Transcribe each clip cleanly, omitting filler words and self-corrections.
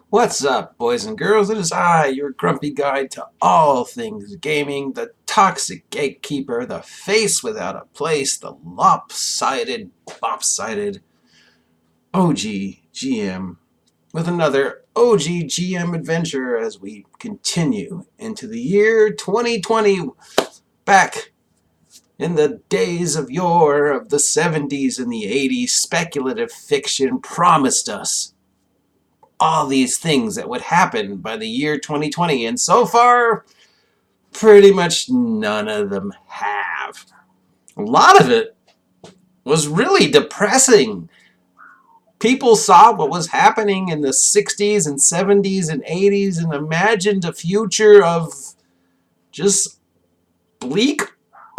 What's up, boys and girls? It is I, your grumpy guide to all things gaming, the toxic gatekeeper, the face without a place, the lopsided OG GM, with another OG GM adventure as we continue into the year 2020, back in the days of yore of the 70s and the 80s. Speculative fiction promised us all these things that would happen by the year 2020, and so far, pretty much none of them have. A lot of it was really depressing. People saw what was happening in the 60s and 70s and 80s and imagined a future of just bleak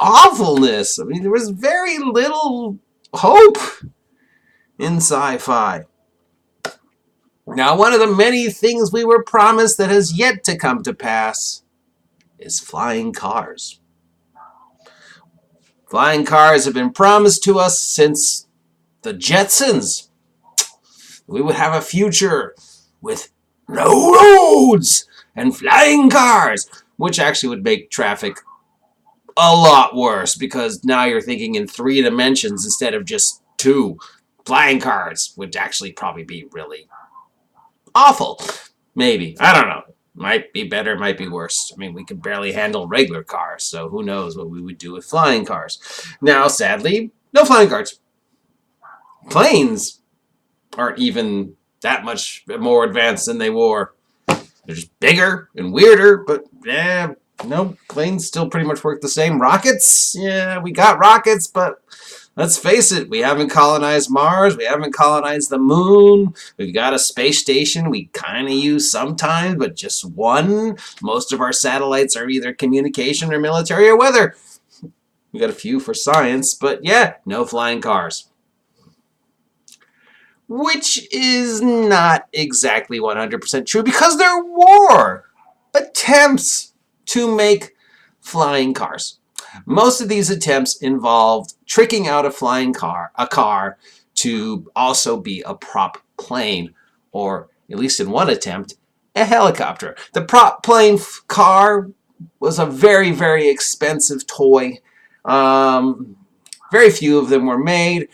awfulness. I mean, there was very little hope in sci-fi. Now, one of the many things we were promised that has yet to come to pass is flying cars. Flying cars have been promised to us since the Jetsons. We would have a future with no roads and flying cars, which actually would make traffic a lot worse because now you're thinking in 3 dimensions instead of just 2. Flying cars would actually probably be really awful. Maybe. I don't know. Might be better, might be worse. I mean, we could barely handle regular cars, so who knows what we would do with flying cars. Now, sadly, no flying cars. Planes aren't even that much more advanced than they were. They're just bigger and weirder, but no, planes still pretty much work the same. Rockets? Yeah, we got rockets, but let's face it, we haven't colonized Mars, we haven't colonized the moon, we've got a space station we kind of use sometimes, but just one. Most of our satellites are either communication or military or weather. We got a few for science, but yeah, no flying cars. Which is not exactly 100% true because there were attempts to make flying cars. Most of these attempts involved tricking out a car to also be a prop plane, or at least in one attempt, a helicopter. The prop plane car was a very, very expensive toy. Very few of them were made.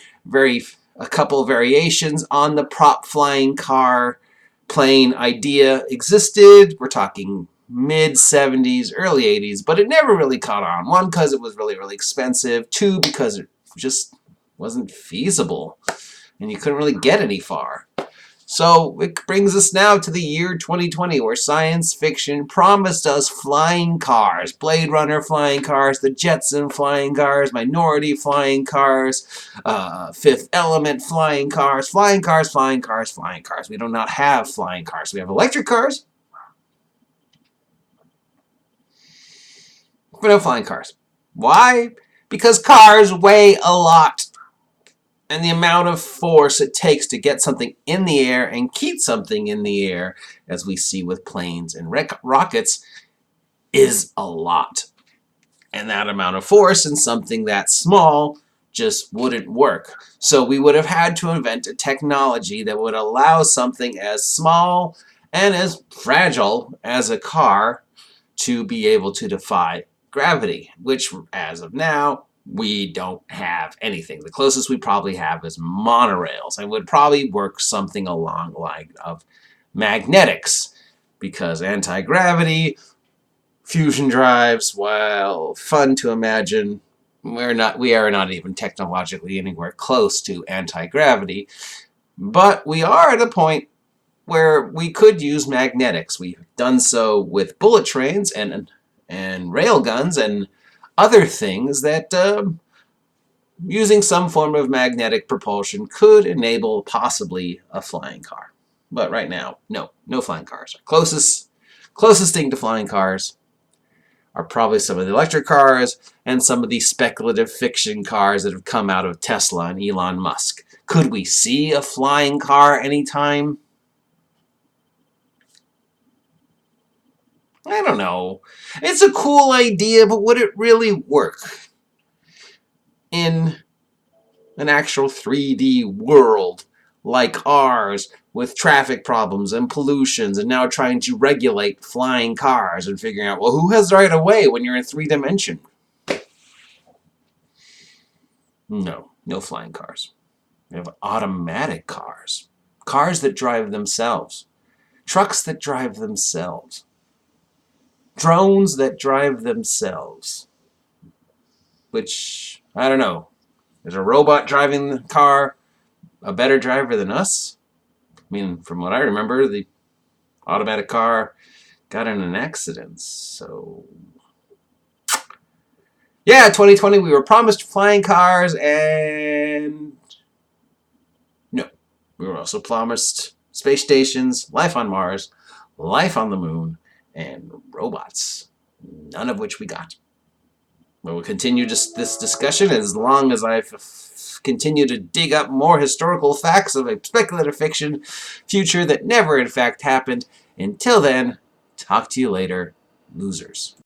A couple of variations on the prop flying car plane idea existed. We're talking mid-70s, early 80s, but it never really caught on. 1, because it was really, really expensive. 2, because it just wasn't feasible, and you couldn't really get any far. So it brings us now to the year 2020, where science fiction promised us flying cars. Blade Runner flying cars, the Jetson flying cars, Minority flying cars, Fifth Element flying cars, flying cars, flying cars, flying cars. We do not have flying cars. We have electric cars, but no flying cars. Why? Because cars weigh a lot. And the amount of force it takes to get something in the air and keep something in the air, as we see with planes and rockets, is a lot. And that amount of force in something that small just wouldn't work. So we would have had to invent a technology that would allow something as small and as fragile as a car to be able to defy gravity, which, as of now, we don't have anything. The closest we probably have is monorails, and would probably work something along the line of magnetics, because anti-gravity, fusion drives, while fun to imagine, we are not even technologically anywhere close to anti-gravity, but we are at a point where we could use magnetics. We've done so with bullet trains and rail guns and other things that using some form of magnetic propulsion could enable possibly a flying car. But right now, no flying cars. Our closest thing to flying cars are probably some of the electric cars and some of the speculative fiction cars that have come out of Tesla and Elon Musk. Could we see a flying car anytime? I don't know. It's a cool idea, but would it really work in an actual 3D world like ours with traffic problems and pollutions and now trying to regulate flying cars and figuring out, well, who has the right of way when you're in 3-dimension? No, no flying cars. We have automatic cars. Cars that drive themselves. Trucks that drive themselves. Drones that drive themselves. Which, I don't know. Is a robot driving the car a better driver than us? I mean, from what I remember, the automatic car got in an accident. So, yeah, 2020, we were promised flying cars, and no. We were also promised space stations, life on Mars, life on the moon, and robots. None of which we got. We'll continue this discussion as long as I continue to dig up more historical facts of a speculative fiction future that never in fact happened. Until then, talk to you later, losers.